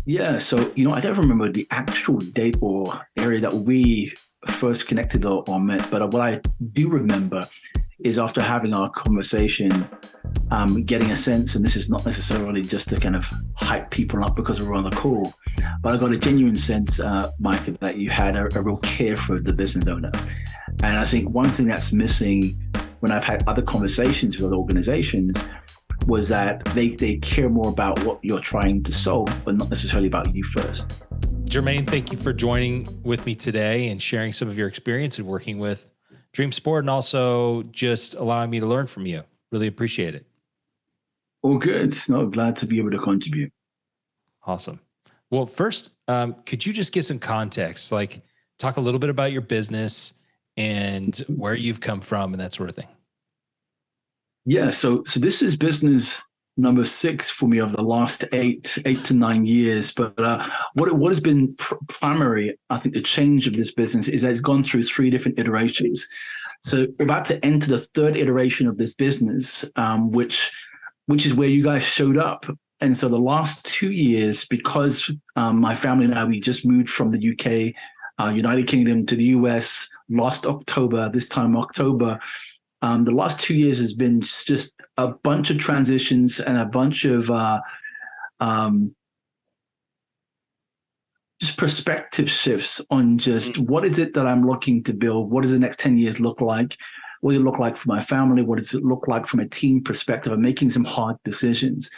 Yeah, so I don't remember the actual date or area that we first connected or met, but what I do remember is after having our conversation, getting a sense, and this is not necessarily just to kind of hype people up because we're on the call, but I got a genuine sense, Mike, that you had a real care for the business owner. And I think one thing that's missing when I've had other conversations with other organizations was that they care more about what you're trying to solve, but not necessarily about you first. Jermaine, thank you for joining with me today and sharing some of your experience in working with Dream Sport and also just allowing me to learn from you. Really appreciate it. All good. No, glad to be able to contribute. Awesome. Well, first, could you just give some context, like talk a little bit about your business and where you've come from and that sort of thing? Yeah, so this is business number 6 for me over the last 8 to 9 years. But what has been primary, I think, the change of this business is that it's gone through 3 different iterations. So we're about to enter the 3rd iteration of this business, which is where you guys showed up. And so the last 2 years, because my family and I, we just moved from the UK, United Kingdom to the US last October, this time October. The last 2 years has been just a bunch of transitions and a bunch of just perspective shifts on just what is it that I'm looking to build? What does the next 10 years look like? What does it look like for my family? What does it look like from a team perspective? I'm making some hard decisions.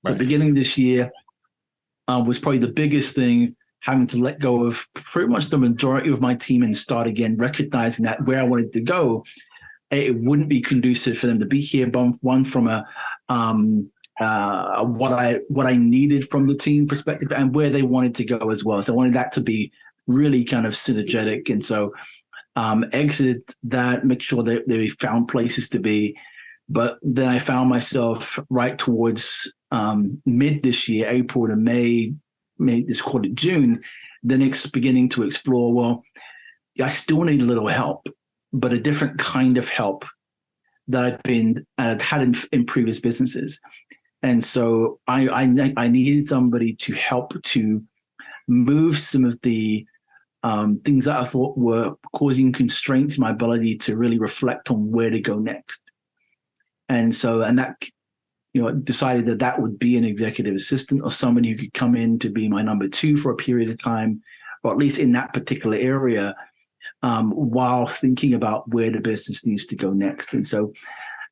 So Right. beginning this year was probably the biggest thing, having to let go of pretty much the majority of my team and start again, recognizing that where I wanted to go, it wouldn't be conducive for them to be here. One from a what I needed from the team perspective and where they wanted to go as well. So I wanted that to be really kind of synergetic. And so exited that, make sure that they found places to be. But then I found myself right towards mid this year, April to May, let's call it June, then beginning to explore, well, I still need a little help, but a different kind of help that I'd had in previous businesses. And so I needed somebody to help to move some of the things that I thought were causing constraints in my ability to really reflect on where to go next. And so, and that, decided that would be an executive assistant or somebody who could come in to be my number 2 for a period of time, or at least in that particular area, while thinking about where the business needs to go next. And so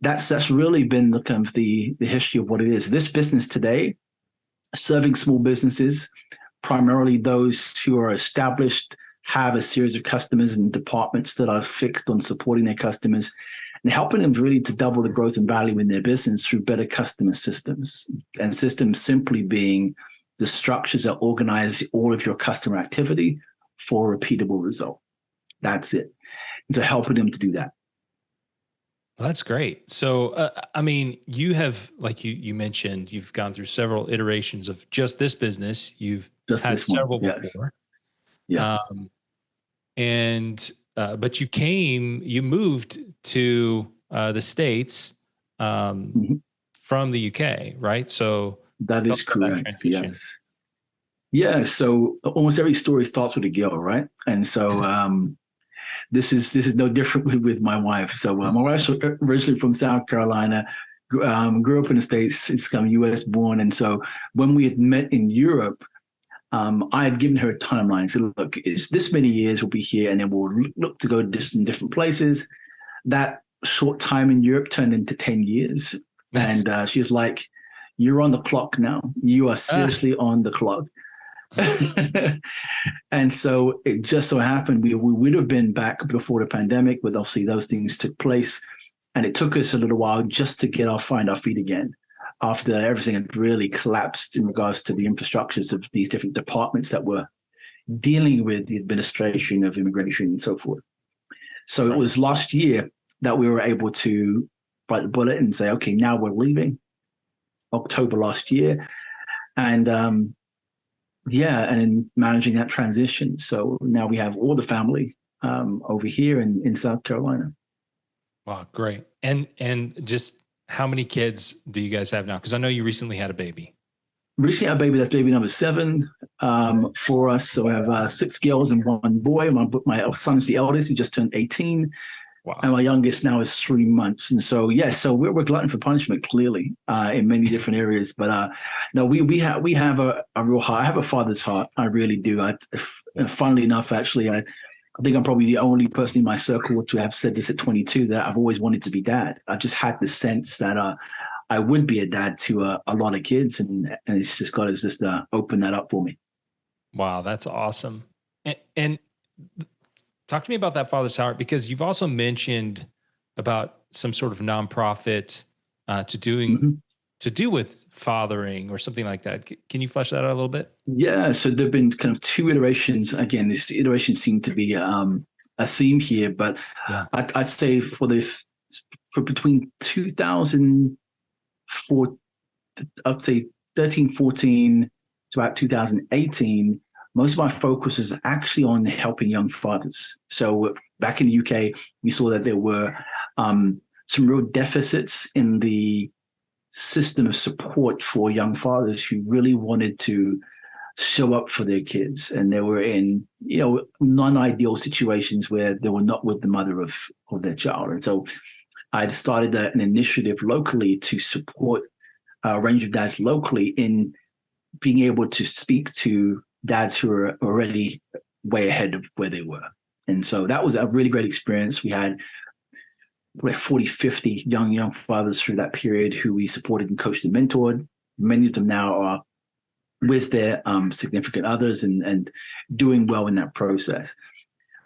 that's really been the kind of the history of what it is. This business today, serving small businesses, primarily those who are established, have a series of customers and departments that are fixed on supporting their customers and helping them really to double the growth and value in their business through better customer systems. And systems simply being the structures that organize all of your customer activity for a repeatable result. That's it. And so helping them to do that. Well, that's great. So, I mean, you have, like you mentioned, you've gone through several iterations of just this business. You've Just had this one. several Yes. before. Yes. But you moved to the States from the UK, right? So that is correct. transition. Yes. Yeah. So almost every story starts with a girl, right? And so this is no different with my wife. So my wife's originally from South Carolina, grew up in the States. It's U.S. born, and so when we had met in Europe, I had given her a timeline. I said, look, it's this many years we'll be here, and then we'll look to go different places. That short time in Europe turned into 10 years. And she's like, you're on the clock now. You are seriously on the clock. And so it just so happened we would have been back before the pandemic, but obviously those things took place. And it took us a little while just to find our feet again after everything had really collapsed in regards to the infrastructures of these different departments that were dealing with the administration of immigration and so forth. So It was last year that we were able to bite the bullet and say, okay, now we're leaving, October last year. And and in managing that transition. So now we have all the family over here in South Carolina. Wow, great. And just how many kids do you guys have now? Because I know you recently had a baby. recently had a baby. That's baby number 7 for us. So I have 6 girls and 1 boy. My son's the eldest. He just turned 18. And Wow. my youngest now is 3 months. And so, yeah, so we're glutton for punishment, clearly, in many different areas. But no, we have a real heart. I have a father's heart. I really do. Funnily enough, actually, I think I'm probably the only person in my circle to have said this at 22, that I've always wanted to be dad. I've just had the sense that I would be a dad to a lot of kids, and it's just God has just opened that up for me. Wow, that's awesome. And talk to me about that father's heart, because you've also mentioned about some sort of nonprofit Mhm. to do with fathering or something like that. Can you flesh that out a little bit? Yeah, so there've been kind of 2 iterations. Again, this iteration seemed to be a theme here, but Yeah. I'd say for between 2004, I'd say 13, 14 to about 2018, most of my focus is actually on helping young fathers. So back in the UK, we saw that there were some real deficits in the system of support for young fathers who really wanted to show up for their kids, and they were in non-ideal situations where they were not with the mother of their child. And so I started an initiative locally to support a range of dads locally in being able to speak to dads who are already way ahead of where they were. And so that was a really great experience. We had 40, 50 young fathers through that period who we supported and coached and mentored. Many of them now are with their significant others and doing well in that process.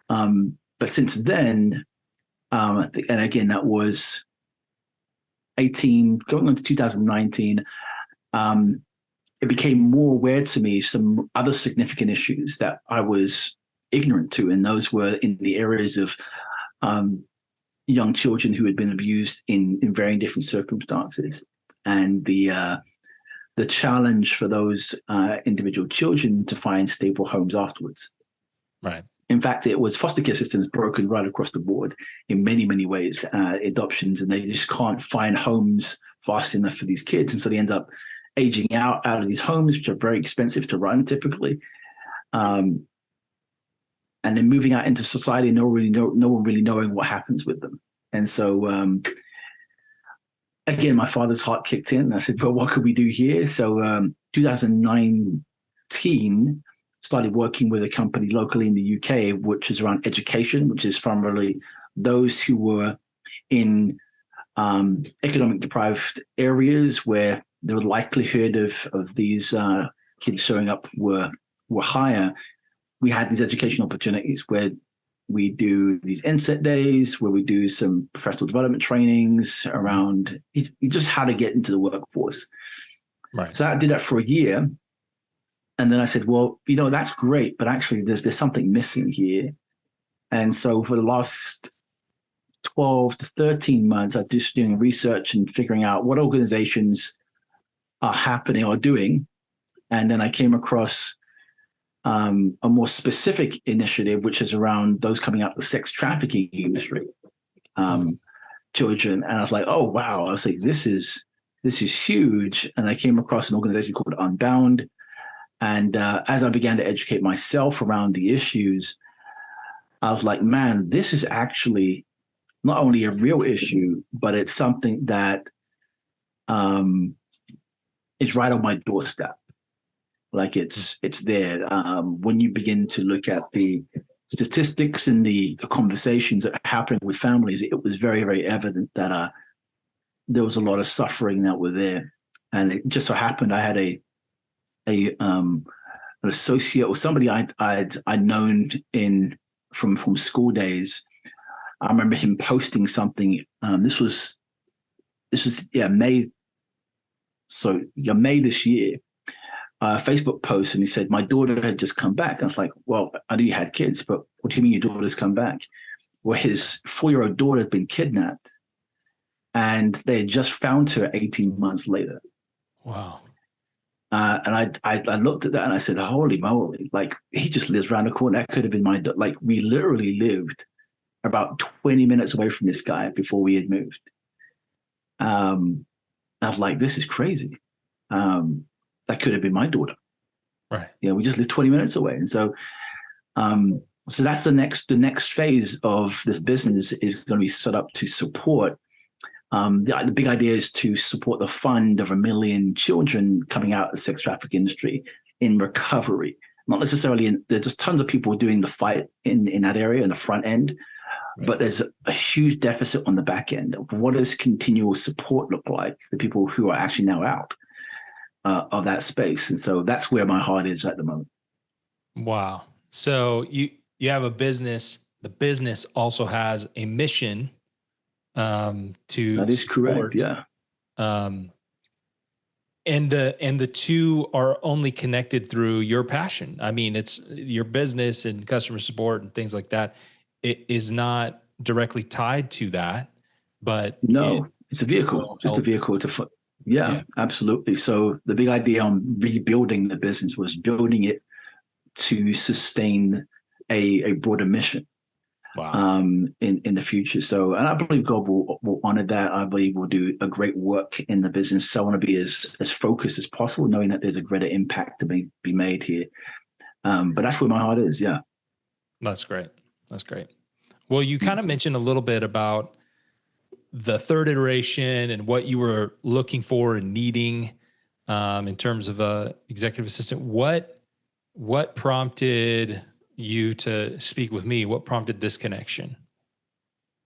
But since then, I think, and again, that was 18, going on to 2019, it became more aware to me some other significant issues that I was ignorant to, and those were in the areas of young children who had been abused in varying different circumstances, and the challenge for those individual children to find stable homes afterwards. Right. In fact, it was foster care systems broken right across the board in many, many ways, adoptions, and they just can't find homes fast enough for these kids. And so they end up aging out of these homes, which are very expensive to run typically. And then moving out into society, no one really knowing what happens with them. And so, again, my father's heart kicked in. And I said, well, what could we do here? So 2019, started working with a company locally in the UK, which is around education, which is primarily those who were in economic deprived areas where the likelihood of these kids showing up were higher. We had these education opportunities where we do these inset days, where we do some professional development trainings around just how to get into the workforce. Right. So I did that for a year. And then I said, well, that's great, but actually there's something missing here. And so for the last 12 to 13 months, I was just doing research and figuring out what organizations are happening or doing. And then I came across a more specific initiative, which is around those coming out of the sex trafficking industry, children. And I was like, oh, wow. I was like, this is huge. And I came across an organization called Unbound. And as I began to educate myself around the issues, I was like, man, this is actually not only a real issue, but it's something that is right on my doorstep. Like it's there. When you begin to look at the statistics and the conversations that are happening with families, it was very, very evident that there was a lot of suffering that were there. And it just so happened I had an associate or somebody I'd known from school days. I remember him posting something. This was May. So May this year. Facebook post, and he said my daughter had just come back. I was like, well, I knew you had kids, but what do you mean your daughter's come back? Well, his 4-year-old daughter had been kidnapped, and they had just found her 18 months later. Wow. And I looked at that and I said, holy moly, like he just lives around the corner. That could have been like we literally lived about 20 minutes away from this guy before we had moved. I was like, this is crazy. that could have been my daughter. Right. We just live 20 minutes away. And so, so that's the next phase of this business is going to be set up to support. The big idea is to support the fund of 1 million children coming out of the sex trafficking industry in recovery. Not necessarily there's just tons of people doing the fight in that area in the front end, right. But there's a huge deficit on the back end. What does continual support look like? The people who are actually now out of that space. And so that's where my heart is at the moment. Wow. So you have a business. The business also has a mission to that is support, correct. Yeah. And the two are only connected through your passion. I mean, it's your business and customer support and things like that. It is not directly tied to that, but no, it's a vehicle, just a vehicle to. Yeah, absolutely. So the big idea on rebuilding the business was building it to sustain a broader mission. Wow. In the future. So, and I believe God will honor that. I believe we'll do a great work in the business. So I want to be as focused as possible, knowing that there's a greater impact to be made here. But that's where my heart is. Yeah. That's great. That's great. Well, you kind of mentioned a little bit about the third iteration and what you were looking for and needing in terms of a executive assistant. What prompted you to speak with me? What prompted this connection?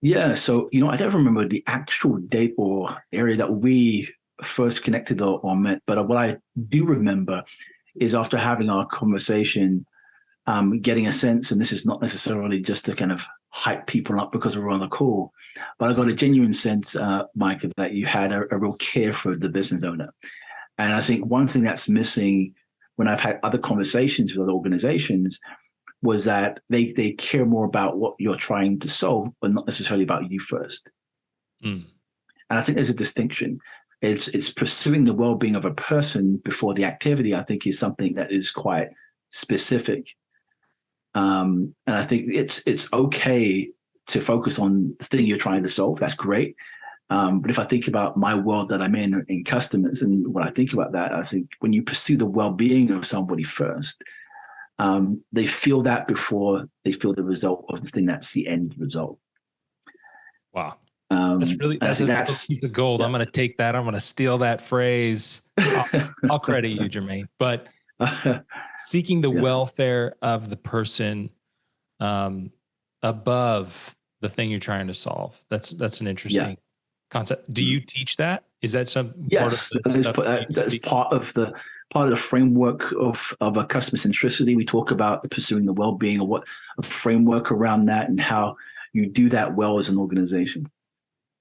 Yeah, so I don't remember the actual date or area that we first connected or met, but what I do remember is after having our conversation, getting a sense, and this is not necessarily just to kind of hype people up because we're on the call, but I got a genuine sense, Mike, that you had a real care for the business owner. And I think one thing that's missing when I've had other conversations with other organizations was that they care more about what you're trying to solve, but not necessarily about you first. And I think there's a distinction. It's pursuing the well-being of a person before the activity, I think, is something that is quite specific. And I think it's okay to focus on the thing you're trying to solve. That's great. But if I think about my world that I'm in customers, and when I think about that, I think when you pursue the well-being of somebody first, they feel that before they feel the result of the thing that's the end result. Wow. That's a piece of gold. Yeah. I'm going to take that. I'm going to steal that phrase. I'll credit you, Jermaine. But seeking the welfare of the person above the thing you're trying to solve. That's an interesting concept. Do you teach that? Is that some yes, that's part of the framework of a customer centricity. We talk about pursuing the well-being, or what a framework around that, and how you do that well as an organization.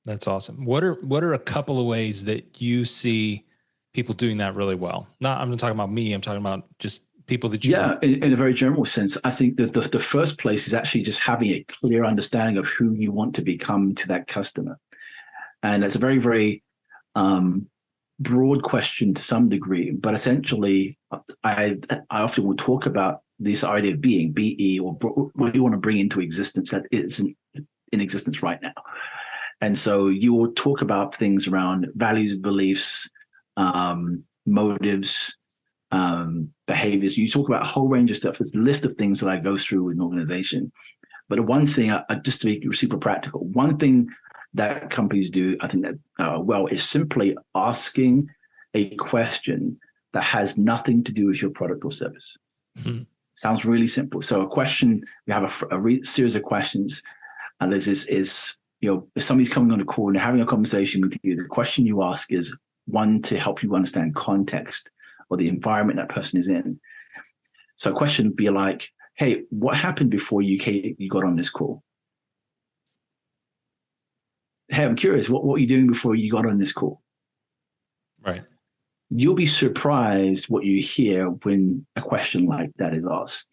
That's awesome. What are a couple of ways that you see people doing that really well? I'm not talking about me. I'm talking about just people that you know. In a very general sense, I think that the first place is actually just having a clear understanding of who you want to become to that customer. And that's a very, very broad question to some degree, but essentially I often will talk about this idea of being, BE, or what do you want to bring into existence that isn't in existence right now. And so you will talk about things around values, beliefs, motives, behaviors. You talk about a whole range of stuff. There's a list of things that I go through with an organization. But one thing, just to be super practical, one thing that companies do, I think that well, is simply asking a question that has nothing to do with your product or service. Mm-hmm. Sounds really simple. So a question, we have a series of questions, and this is if somebody's coming on a call and they're having a conversation with you, the question you ask is one to help you understand context or the environment that person is in. So a question would be like, hey, what happened before you got on this call? Hey, I'm curious, what were you doing before you got on this call? Right. You'll be surprised what you hear when a question like that is asked.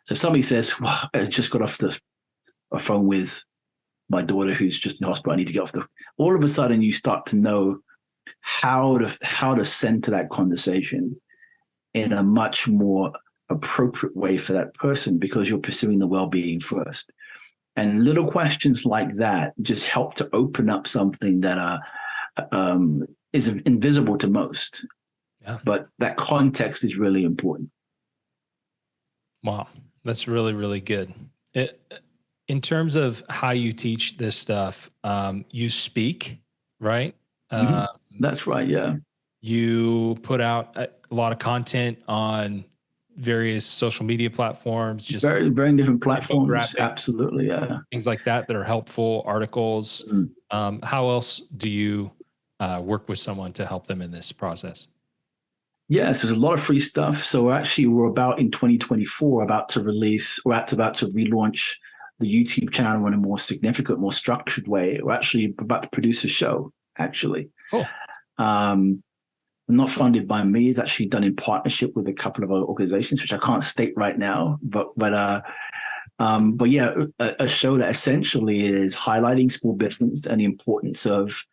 So somebody says, well, I just got off a phone with my daughter who's just in hospital. I need to get off all of a sudden you start to know how to center that conversation in a much more appropriate way for that person, because you're pursuing the well-being first. And little questions like that just help to open up something that is invisible to most. Yeah. But that context is really important. Wow. That's really, really good. In terms of how you teach this stuff, you speak, right? Mhm. Uh, That's right. Yeah. you put out a lot of content on various social media platforms, just Very, very different platforms. infographic, Absolutely. Yeah. things like that are helpful, articles. Mm. How else do you work with someone to help them in this process? Yes, there's a lot of free stuff. So actually, we're about in 2024 about to release, about to relaunch the YouTube channel in a more significant, more structured way. We're actually about to produce a show, actually. Cool. Um, Not funded by me. It's actually done in partnership with a couple of other organizations, which I can't state right now. But yeah, a show that essentially is highlighting small business and the importance of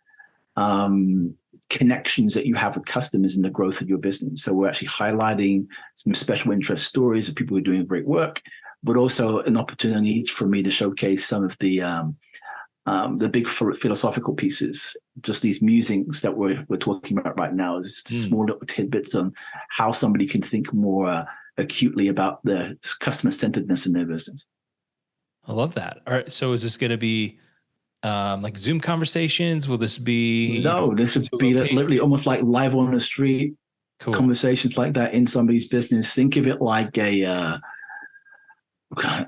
um, connections that you have with customers in the growth of your business. So we're actually highlighting some special interest stories of people who are doing great work, but also an opportunity for me to showcase some of the big philosophical pieces, just these musings that we're talking about right now, is small little tidbits on how somebody can think more acutely about the customer centeredness in their business. I love that. All right. So is this going to be like Zoom conversations? Will this be, No, this would to be location? literally almost like live on the street Cool. conversations like that in somebody's business. Think of it like I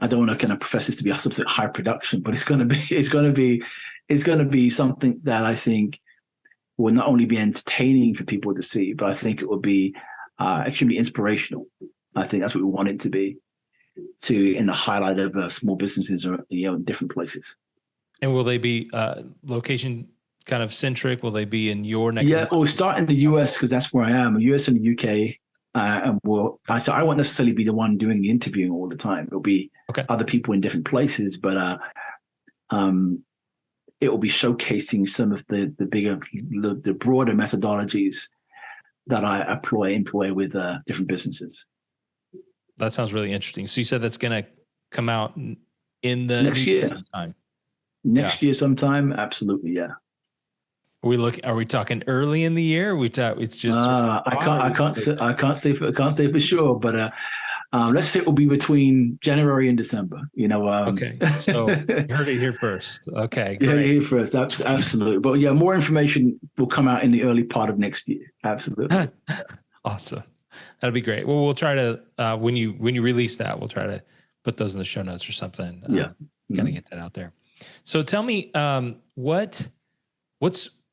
don't want to kind of profess this to be something high production, but it's going to be something that I think will not only be entertaining for people to see, but I think it will be extremely inspirational. I think that's what we want it to be, in the highlight of small businesses or in different places. And will they be location kind of centric? Will they be in your neck? Yeah, we'll start in the US because that's where I am, US and the UK. And so I won't necessarily be the one doing the interviewing all the time. It'll be other people in different places, but it will be showcasing some of the broader methodologies that I employ with different businesses. That sounds really interesting. So you said that's going to come out in the next year time. Next year sometime, absolutely, yeah. Are we talking early in the year? It's just I can't say for sure, but let's say it will be between January and December. Okay, so you heard it here first. Okay, great. You heard it here first. Absolutely. But yeah, more information will come out in the early part of next year. Absolutely. Awesome. That'd be great. Well, we'll try to when you release that, we'll try to put those in the show notes or something. Kind of get that out there. So tell me, what's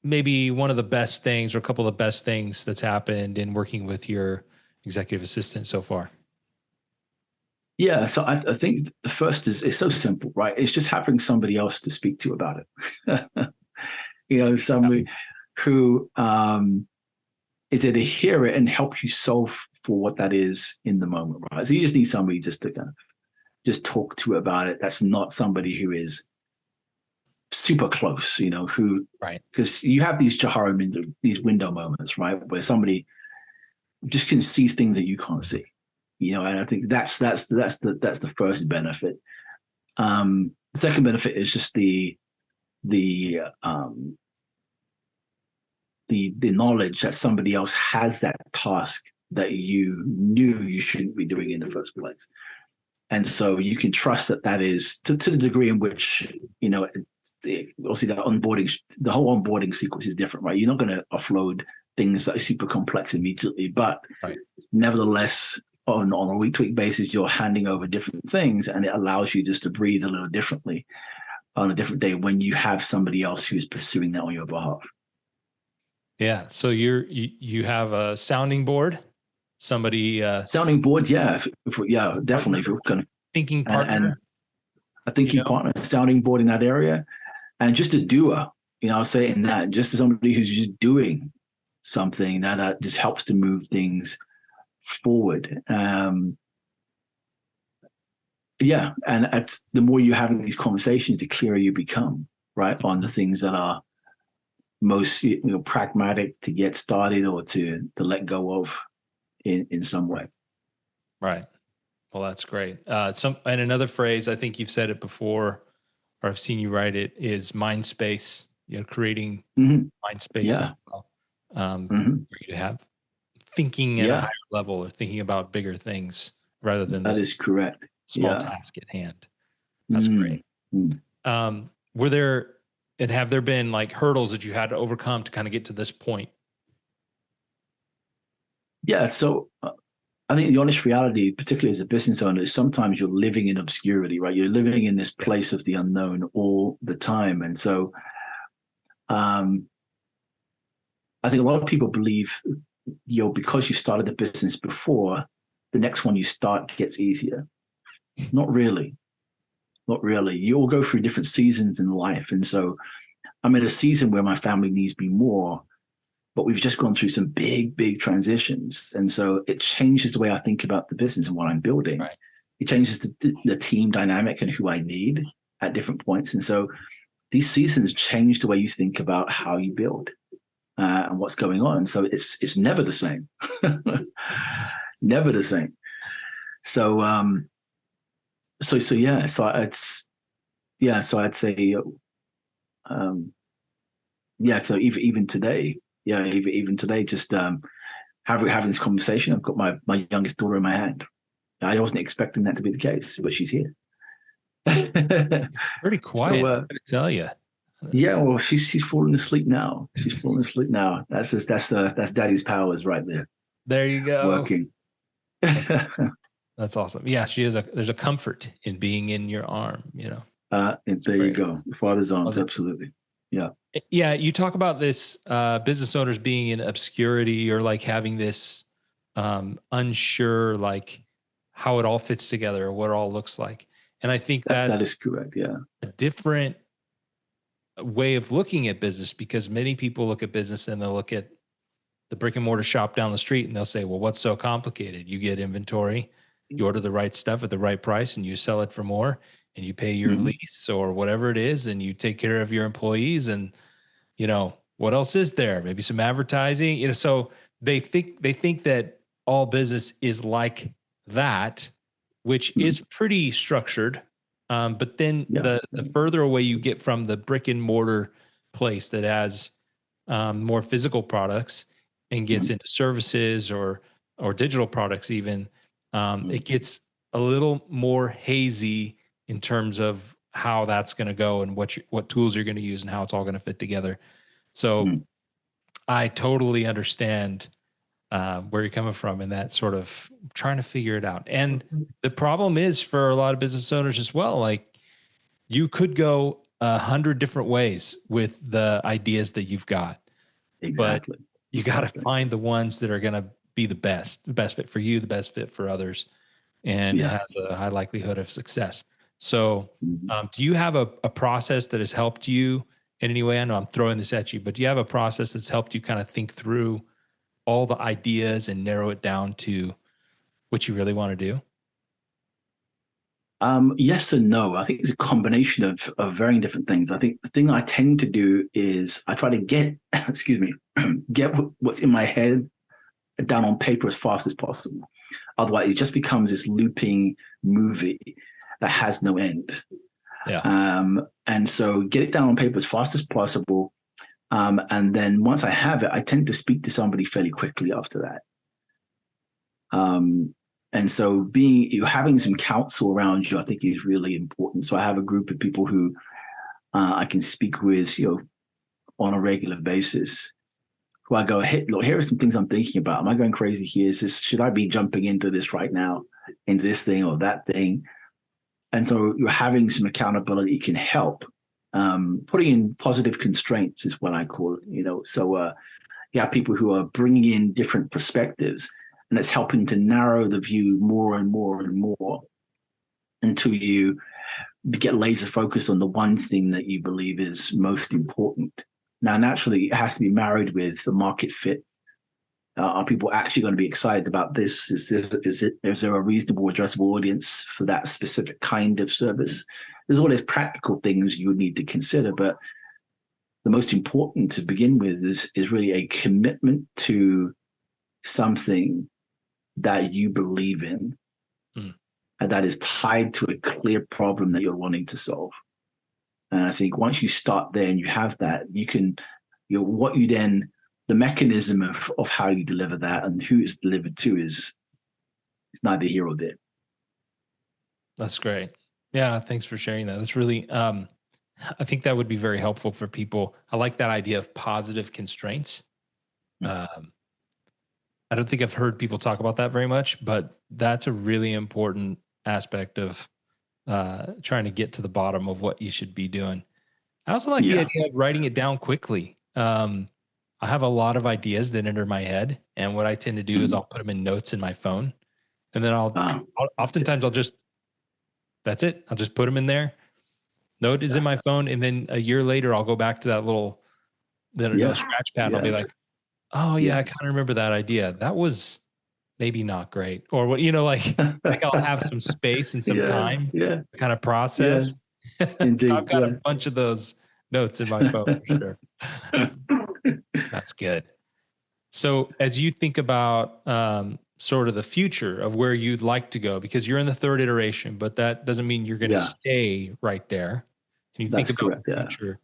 maybe one of the best things or a couple of the best things that's happened in working with your executive assistant so far? Yeah, so I think the first is so simple, right? It's just having somebody else to speak to about it. Somebody who is there to hear it and help you solve for what that is in the moment, right? So you just need somebody just to kind of just talk to about it. That's not somebody who is super close, who, right? Because you have these these window moments, right, where somebody just can see things that you can't see, and I think that's the first benefit. The second benefit is just the knowledge that somebody else has that task that you knew you shouldn't be doing in the first place, and so you can trust that is to the degree in which obviously the whole onboarding sequence is different, right? You're not going to offload things that are super complex immediately, but nevertheless, on a week-to-week basis, you're handing over different things, and it allows you just to breathe a little differently on a different day when you have somebody else who's pursuing that on your behalf. Yeah. So you have a sounding board, somebody sounding board, yeah, definitely. If you're kind of thinking partner, and a thinking partner, sounding board in that area, and just a doer. I'll say in that, just as somebody who's just doing something that just helps to move things forward. And the more you have these conversations, the clearer you become, right, on the things that are most pragmatic to get started or to let go of in some way. Right. Well, that's great. And another phrase, I think you've said it before, or I've seen you write it, is mind space. Creating mind space as well, for you to have thinking at a Yeah, higher level or thinking about bigger things rather than that the is correct. small Yeah. task at hand. That's great. Mm, mm. Were there and have there been like hurdles that you had to overcome to kind of get to this point? Yeah. So I think the honest reality, particularly as a business owner, is sometimes you're living in obscurity, right? You're living in this Yeah. place of the unknown all the time. And so um, I think a lot of people believe, because you started the business before, the next one you start gets easier. Not really. Not really. You all go through different seasons in life. And so I'm in a season where my family needs me more, but we've just gone through some big, big transitions. And so it changes the way I think about the business and what I'm building. Right. It changes the team dynamic and who I need at different points. And so these seasons change the way you think about how you build and what's going on. So it's never the same. Never the same. So so yeah, so I'd say yeah, so even today, yeah, even today, just having this conversation, I've got my youngest daughter in my hand. I wasn't expecting that to be the case, but she's here. Pretty So quiet, I'm gonna tell you. yeah, well, she's falling asleep now. She's falling asleep now. That's daddy's powers right there There you go. working. That's awesome. That's awesome. Yeah, there's a comfort in being in your arm, you know. And It's there you great. go. Father's arms, Love it. absolutely. Yeah. Yeah, you talk about this business owners being in obscurity or like having this unsure like how it all fits together or what it all looks like. And I think that That is correct. Yeah. a different way of looking at business because many people look at business and they'll look at the brick and mortar shop down the street and they'll say, well, what's so complicated? You get inventory, you order the right stuff at the right price and you sell it for more and you pay your Mhm. lease or whatever it is and you take care of your employees and you know, what else is there? Maybe some advertising, you know, so they think that all business is like that, which is Mhm. pretty structured. But then Yeah. the further away you get from the brick and mortar place that has more physical products and gets Mhm. into services or digital products even, Mhm. it gets a little more hazy in terms of how that's going to go and what tools you're going to use and how it's all going to fit together. So Mhm. I totally understand where you're coming from in that sort of trying to figure it out. And the problem is for a lot of business owners as well, like you could go 100 different ways with the ideas that you've got, but Exactly. you got to Exactly. find the ones that are going to be the best fit for you, the best fit for others, and Yeah. has a high likelihood of success. So, Mhm. do you have a process that has helped you in any way? I know I'm throwing this at you, but do you have a process that's helped you kind of think through all the ideas and narrow it down to what you really want to do? Yes and no. I think it's a combination of varying different things. I think the thing I tend to do is I try to get, excuse me, get what's in my head down on paper as fast as possible. Otherwise, it just becomes this looping movie that has no end. Yeah. And so get it down on paper as fast as possible. And then once I have it, I tend to speak to somebody fairly quickly after that. And so you having some counsel around you, I think is really important. So I have a group of people who I can speak with, on a regular basis. Who I go, hey, look, here are some things I'm thinking about. Am I going crazy here? Should I be jumping into this right now, into this thing or that thing? And so you're having some accountability can help. Putting in positive constraints is what I call it. So you have people who are bringing in different perspectives, and it's helping to narrow the view more and more and more until you get laser focused on the one thing that you believe is most important. Now, naturally, it has to be married with the market fit. Are people actually going to be excited about this? Is there a reasonable addressable audience for that specific kind of service? There's all these practical things you would need to consider, but the most important to begin with is really a commitment to something that you believe in Mm. and that is tied to a clear problem that you're wanting to solve. And I think once you start there and you have that, what you then the mechanism of how you deliver that and who it's delivered to is neither here or there. That's great. Yeah, thanks for sharing that. That's really, I think that would be very helpful for people. I like that idea of positive constraints. I don't think I've heard people talk about that very much, but that's a really important aspect of trying to get to the bottom of what you should be doing. I also like the idea of writing it down quickly. I have a lot of ideas that enter my head, and what I tend to do is I'll put them in notes in my phone, and then oftentimes I'll just, that's it. I'll just put them in there. Note is in my phone, and then a year later I'll go back to that little scratch pad. And I'll be like, oh yeah, I kind of remember that idea. That was maybe not great, or what, like I'll have some space and some time to kind of process. Indeed, so I've got a bunch of those notes in my phone for sure. That's good. So as you think about sort of the future of where you'd like to go, because you're in the third iteration, but that doesn't mean you're going to stay right there. And you think about the future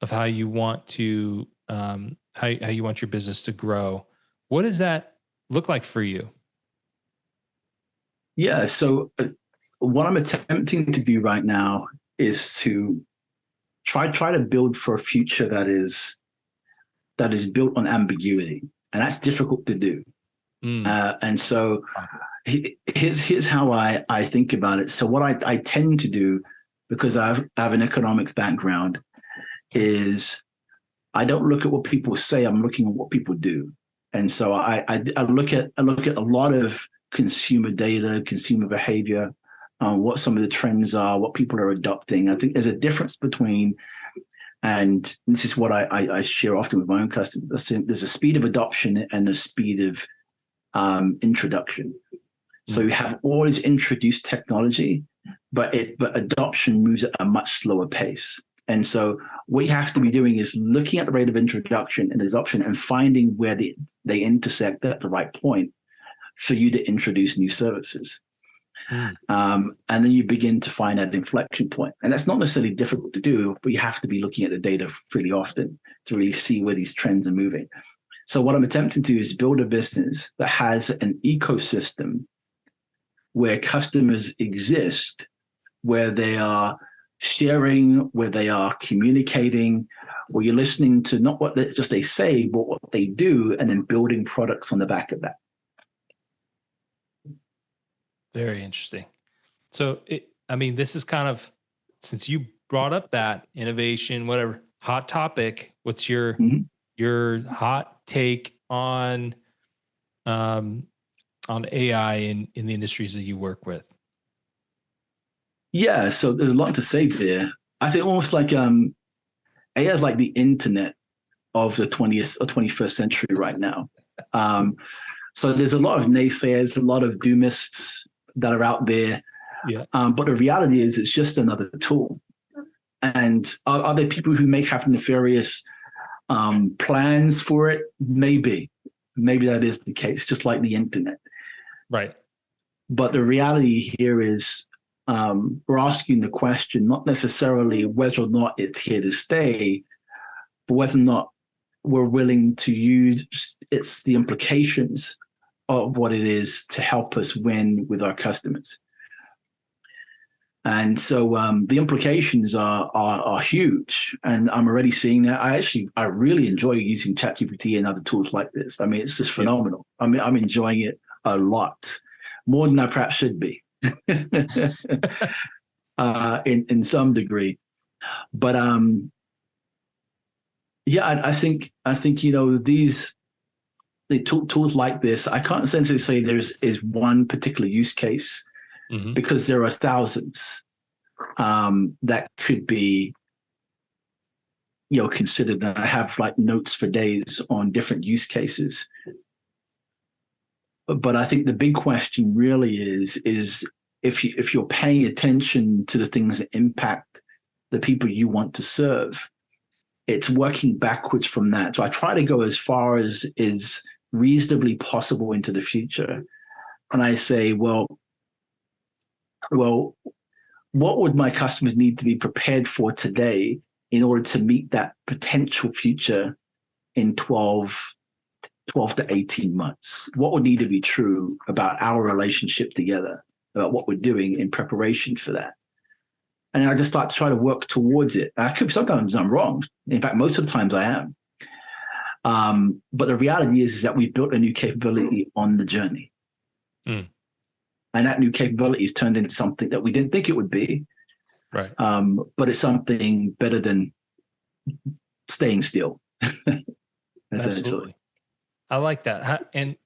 of how you want to, how you want your business to grow. What does that look like for you? Yeah. So what I'm attempting to do right now is to try to build for a future that is built on ambiguity, and that's difficult to do. And so here's how I think about it. So what I tend to do, because I have an economics background, is I don't look at what people say. I'm looking at what people do. And so I look at a lot of consumer data, consumer behavior, what some of the trends are, what people are adopting. I think there's a difference between, and this is what I share often with my own customers, there's a speed of adoption and a speed of introduction. So you have always introduced technology, but adoption moves at a much slower pace. And so what you have to be doing is looking at the rate of introduction and adoption and finding where they intersect at the right point for you to introduce new services. And then you begin to find that inflection point. And that's not necessarily difficult to do, but you have to be looking at the data fairly often to really see where these trends are moving. So what I'm attempting to do is build a business that has an ecosystem where customers exist, where they are sharing, where they are communicating, where you're listening to not what they say, but what they do, and then building products on the back of that. Very interesting. So, this is kind of, since you brought up that innovation, whatever, hot topic, what's your hot take on AI in the industries that you work with? Yeah, so there's a lot to say there. I say almost like AI is like the internet of the 20th or 21st century right now. So there's a lot of naysayers, a lot of doomists that are out there. Yeah. But the reality is it's just another tool. And are there people who may have nefarious plans for it? Maybe that is the case, just like the internet. Right. But the reality here is we're asking the question, not necessarily whether or not it's here to stay, but whether or not we're willing to use the implications of what it is to help us win with our customers. And so the implications are huge, and I'm already seeing that. I really enjoy using ChatGPT and other tools like this. I mean, it's just phenomenal. I mean, I'm enjoying it a lot, more than I perhaps should be, in some degree. But I think the tools like this, I can't essentially say is one particular use case. Because there are thousands that could be, considered. And I have like notes for days on different use cases. But I think the big question really is if you're paying attention to the things that impact the people you want to serve, it's working backwards from that. So I try to go as far as is reasonably possible into the future, and I say, well, what would my customers need to be prepared for today in order to meet that potential future in 12, 12 to 18 months? What would need to be true about our relationship together, about what we're doing in preparation for that? And I just start to try to work towards it. Sometimes I'm wrong. In fact, most of the times I am. But the reality is that we've built a new capability on the journey. And that new capability has turned into something that we didn't think it would be. Right. But it's something better than staying still. Absolutely. I like that. And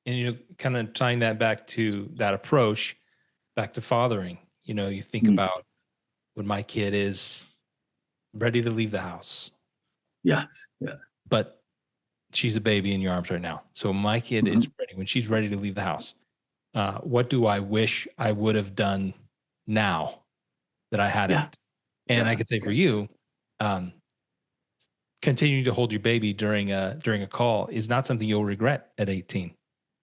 kind of tying that back to that approach, back to fathering, you think about when my kid is ready to leave the house. Yes. Yeah. But she's a baby in your arms right now. So my kid is ready. When she's ready to leave the house, what do I wish I would have done now that I hadn't? Yeah. And I could say for you, continuing to hold your baby during a call is not something you'll regret at 18,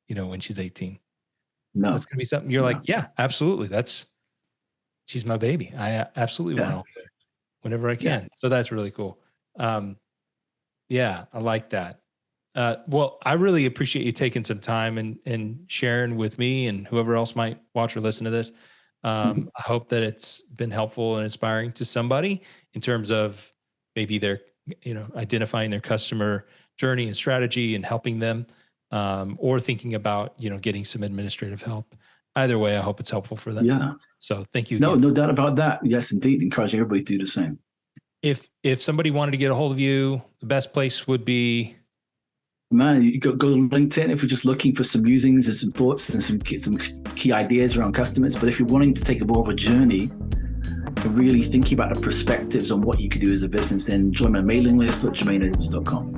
when she's 18. No. That's going to be something you're like, yeah, absolutely. She's my baby. I absolutely want to hold her whenever I can. Yes. So that's really cool. Yeah, I like that. Well, I really appreciate you taking some time and sharing with me and whoever else might watch or listen to this. I hope that it's been helpful and inspiring to somebody in terms of maybe their, identifying their customer journey and strategy and helping them, or thinking about, getting some administrative help. Either way, I hope it's helpful for them. Yeah. So thank you. No doubt about that. Yes, indeed. Encouraging everybody to do the same. If somebody wanted to get a hold of you, the best place would be, man, you go to LinkedIn if you're just looking for some musings and some thoughts and some key ideas around customers. But if you're wanting to take a more of a journey and really thinking about the perspectives on what you could do as a business, then join my mailing list at JermaineEdwards.com.